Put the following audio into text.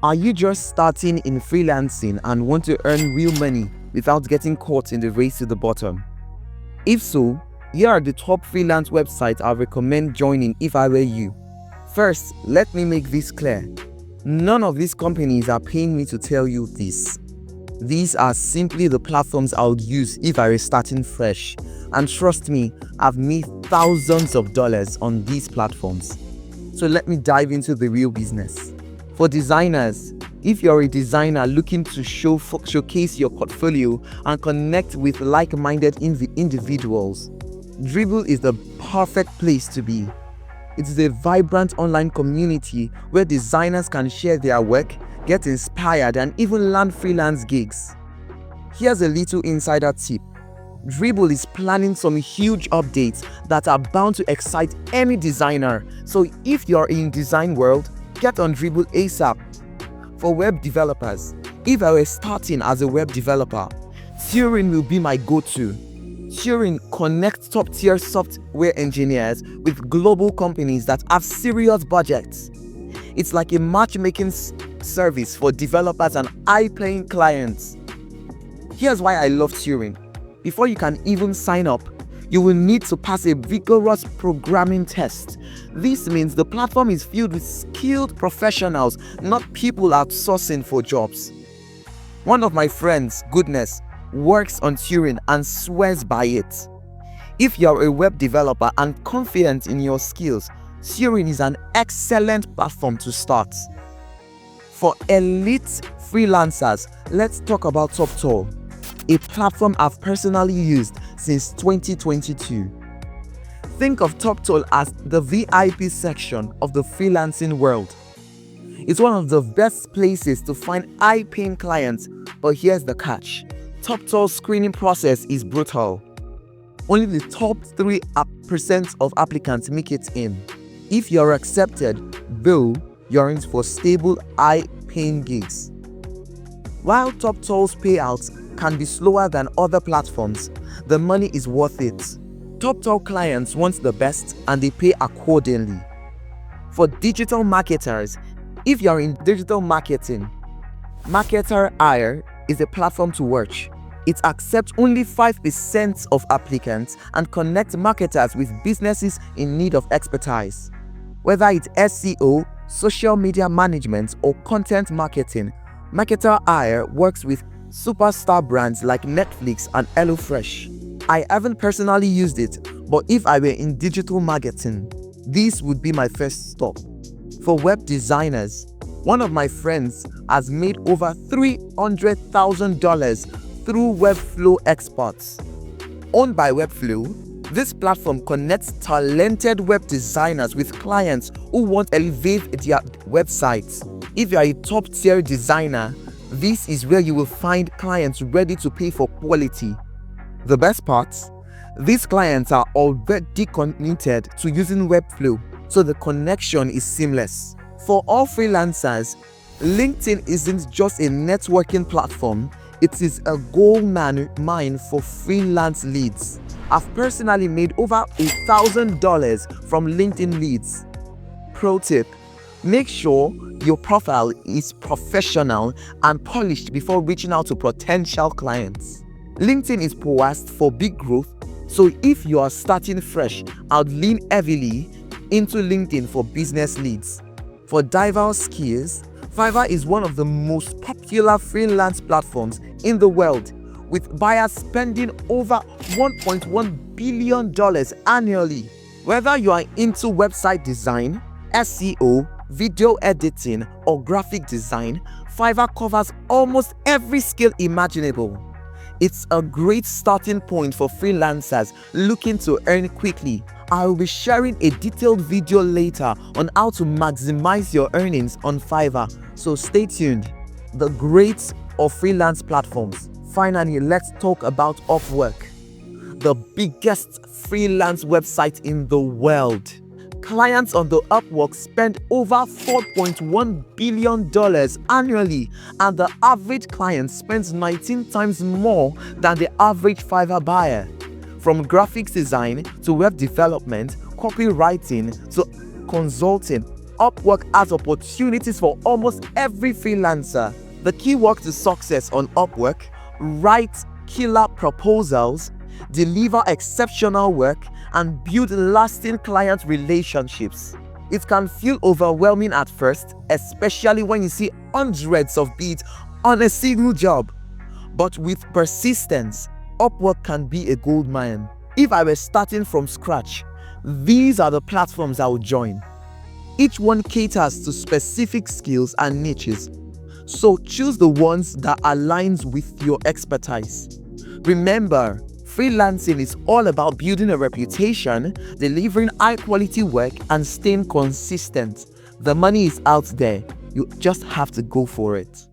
Are you just starting in freelancing and want to earn real money without getting caught in the race to the bottom? If so, here are the top freelance websites I recommend joining if I were you. First, let me make this clear. None of these companies are paying me to tell you this. These are simply the platforms I would use if I were starting fresh. And trust me, I've made thousands of dollars on these platforms. So let me dive into the real business. For designers, if you're a designer looking to showcase your portfolio and connect with like-minded individuals, Dribbble is the perfect place to be. It is a vibrant online community where designers can share their work, get inspired, and even land freelance gigs. Here's a little insider tip. Dribbble is planning some huge updates that are bound to excite any designer. So if you're in design world, get on Dribbble ASAP. For web developers, if I were starting as a web developer, Turing will be my go-to. Turing connects top-tier software engineers with global companies that have serious budgets. It's like a matchmaking service for developers and high-paying clients. Here's why I love Turing. Before you can even sign up, you will need to pass a vigorous programming test. This means the platform is filled with skilled professionals, not people outsourcing for jobs. One of my friends, goodness, works on Turing and swears by it. If you're a web developer and confident in your skills, Turing is an excellent platform to start. For elite freelancers, let's talk about TopTool, a platform I've personally used since 2022. Think of TopTool as the VIP section of the freelancing world. It's one of the best places to find high-paying clients, but here's the catch. TopTool's screening process is brutal. Only the top 3% of applicants make it in. If you're accepted, though, you're in for stable, high-paying gigs. While TopTool's payouts can be slower than other platforms, the money is worth it. TopTool clients want the best and they pay accordingly. For digital marketers, if you're in digital marketing, Marketer Hire is a platform to watch. It accepts only 5% of applicants and connects marketers with businesses in need of expertise. Whether it's SEO, social media management, or content marketing, Marketer Hire works with superstar brands like Netflix and HelloFresh. I haven't personally used it, but if I were in digital marketing, this would be my first stop. For web designers, one of my friends has made over $300,000 through Webflow Experts. Owned by Webflow, this platform connects talented web designers with clients who want to elevate their websites. If you are a top-tier designer, this is where you will find clients ready to pay for quality. The best part? These clients are already committed to using Webflow, so the connection is seamless. For all freelancers, LinkedIn isn't just a networking platform, it is a gold mine for freelance leads. I've personally made over $1,000 from LinkedIn leads. Pro tip: make sure your profile is professional and polished before reaching out to potential clients. LinkedIn is poised for big growth, so if you are starting fresh, I'd lean heavily into LinkedIn for business leads. For diverse skills, Fiverr is one of the most popular freelance platforms in the world, with buyers spending over $1.1 billion annually. Whether you are into website design, SEO, video editing, or graphic design, Fiverr covers almost every skill imaginable. It's a great starting point for freelancers looking to earn quickly. I will be sharing a detailed video later on how to maximize your earnings on Fiverr, so stay tuned. The greats of freelance platforms. Finally, let's talk about Upwork, the biggest freelance website in the world. Clients on the Upwork spend over $4.1 billion annually, and the average client spends 19 times more than the average Fiverr buyer. From graphics design to web development, copywriting to consulting, Upwork has opportunities for almost every freelancer. The key work to success on Upwork: write killer proposals, deliver exceptional work, and build lasting client relationships. It can feel overwhelming at first, especially when you see hundreds of bids on a single job. But with persistence, Upwork can be a gold mine. If I were starting from scratch, these are the platforms I would join. Each one caters to specific skills and niches, so choose the ones that aligns with your expertise. Remember, freelancing is all about building a reputation, delivering high-quality work, and staying consistent. The money is out there. You just have to go for it.